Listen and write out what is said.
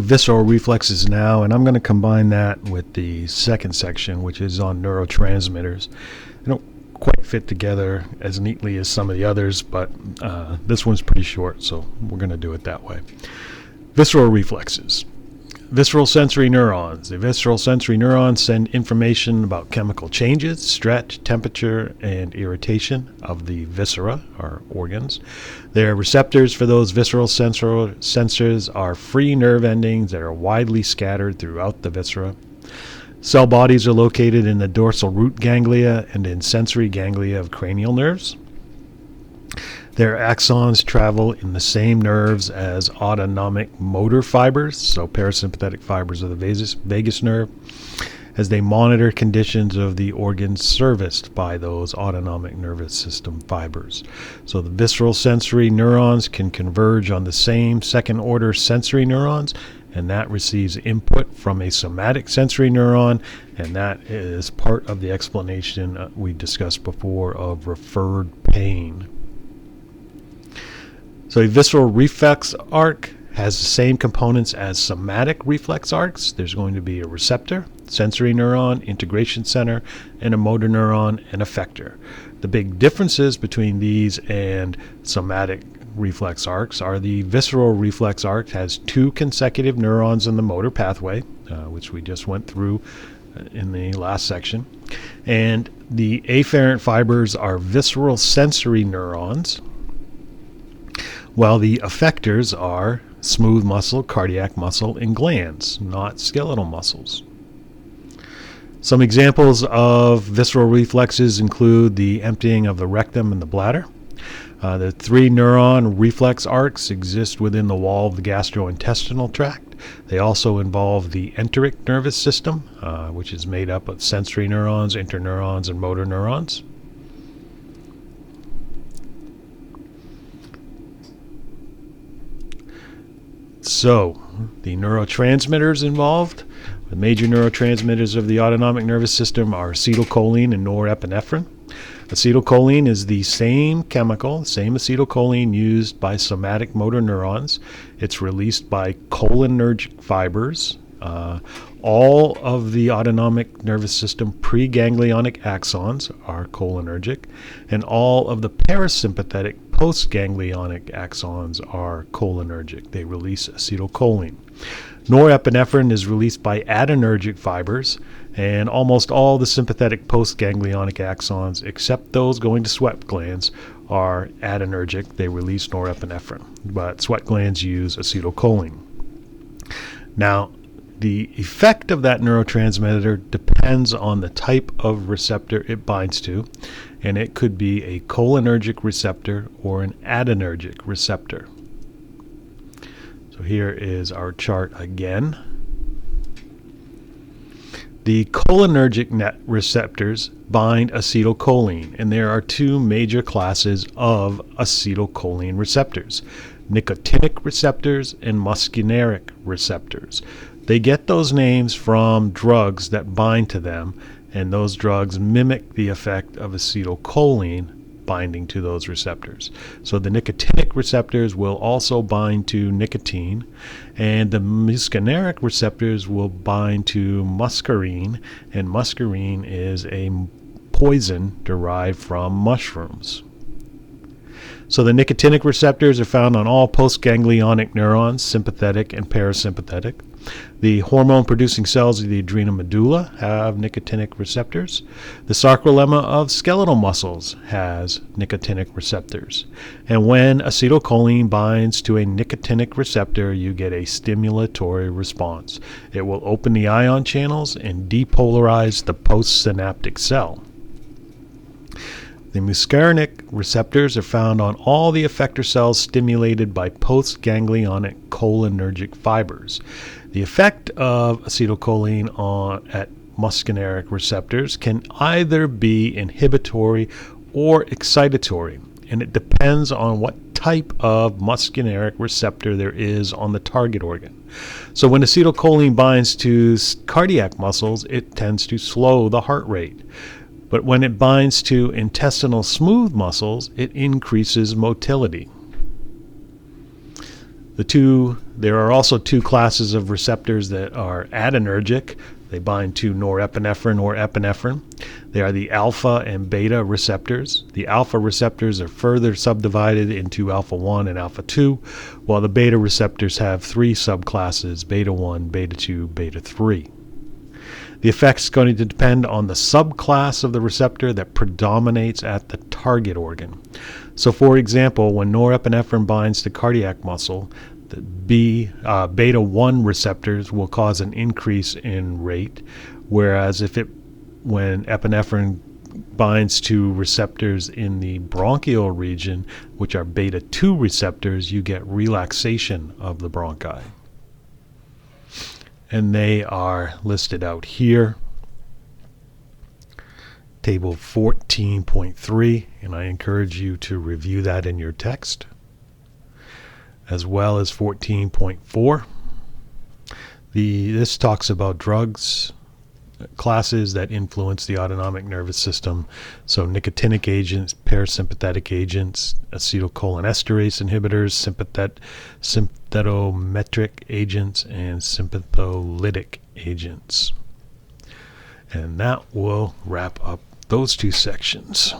Visceral reflexes now, and I'm going to combine that with the second section, which is on neurotransmitters. They don't quite fit together as neatly as some of the others, but this one's pretty short, so we're going to do it that way. Visceral reflexes. Visceral sensory neurons. The visceral sensory neurons send information about chemical changes, stretch, temperature, and irritation of the viscera, or organs. Their receptors for those visceral sensors are free nerve endings that are widely scattered throughout the viscera. Cell bodies are located in the dorsal root ganglia and in sensory ganglia of cranial nerves. Their axons travel in the same nerves as autonomic motor fibers, so parasympathetic fibers of the vagus nerve, as they monitor conditions of the organs serviced by those autonomic nervous system fibers. So the visceral sensory neurons can converge on the same second-order sensory neurons, and that receives input from a somatic sensory neuron, and that is part of the explanation we discussed before of referred pain. So a visceral reflex arc has the same components as somatic reflex arcs. There's going to be a receptor, sensory neuron, integration center, and a motor neuron and effector. The big differences between these and somatic reflex arcs are the visceral reflex arc has 2 consecutive neurons in the motor pathway, which we just went through in the last section. And the afferent fibers are visceral sensory neurons, while the effectors are smooth muscle, cardiac muscle, and glands, not skeletal muscles. Some examples of visceral reflexes include the emptying of the rectum and the bladder. The 3 neuron reflex arcs exist within the wall of the gastrointestinal tract. They also involve the enteric nervous system, which is made up of sensory neurons, interneurons, and motor neurons. So, the neurotransmitters involved. The major neurotransmitters of the autonomic nervous system are acetylcholine and norepinephrine. Acetylcholine is the same chemical, same acetylcholine used by somatic motor neurons. It's released by cholinergic fibers. All of the autonomic nervous system preganglionic axons are cholinergic, and all of the parasympathetic postganglionic axons are cholinergic. They release acetylcholine. Norepinephrine is released by adrenergic fibers, and almost all the sympathetic postganglionic axons, except those going to sweat glands, are adrenergic. They release norepinephrine, but sweat glands use acetylcholine. Now, the effect of that neurotransmitter depends on the type of receptor it binds to, and it could be a cholinergic receptor or an adrenergic receptor. So here is our chart again. The cholinergic receptors bind acetylcholine, and there are 2 major classes of acetylcholine receptors: nicotinic receptors and muscarinic receptors. They get those names from drugs that bind to them, and those drugs mimic the effect of acetylcholine binding to those receptors. So the nicotinic receptors will also bind to nicotine, and the muscarinic receptors will bind to muscarine, and muscarine is a poison derived from mushrooms. So the nicotinic receptors are found on all postganglionic neurons, sympathetic and parasympathetic. The hormone-producing cells of the adrenal medulla have nicotinic receptors. The sarcolemma of skeletal muscles has nicotinic receptors. And when acetylcholine binds to a nicotinic receptor, you get a stimulatory response. It will open the ion channels and depolarize the postsynaptic cell. The muscarinic receptors are found on all the effector cells stimulated by postganglionic cholinergic fibers. The effect of acetylcholine at muscarinic receptors can either be inhibitory or excitatory, and it depends on what type of muscarinic receptor there is on the target organ. So when acetylcholine binds to cardiac muscles, it tends to slow the heart rate. But when it binds to intestinal smooth muscles, it increases motility. There are also two classes of receptors that are adrenergic. They bind to norepinephrine or epinephrine. They are the alpha and beta receptors. The alpha receptors are further subdivided into alpha 1 and alpha 2, while the beta receptors have three subclasses: beta 1, beta 2, beta 3. The effect is going to depend on the subclass of the receptor that predominates at the target organ. So, for example, when norepinephrine binds to cardiac muscle, the beta 1 receptors will cause an increase in rate, whereas when epinephrine binds to receptors in the bronchial region, which are beta 2 receptors, you get relaxation of the bronchi. And they are listed out here. Table 14.3, and I encourage you to review that in your text, as well as 14.4. This talks about drugs classes that influence the autonomic nervous system. So nicotinic agents, parasympathetic agents, acetylcholinesterase inhibitors, sympathetometric agents, and sympatholytic agents. And that will wrap up those two sections.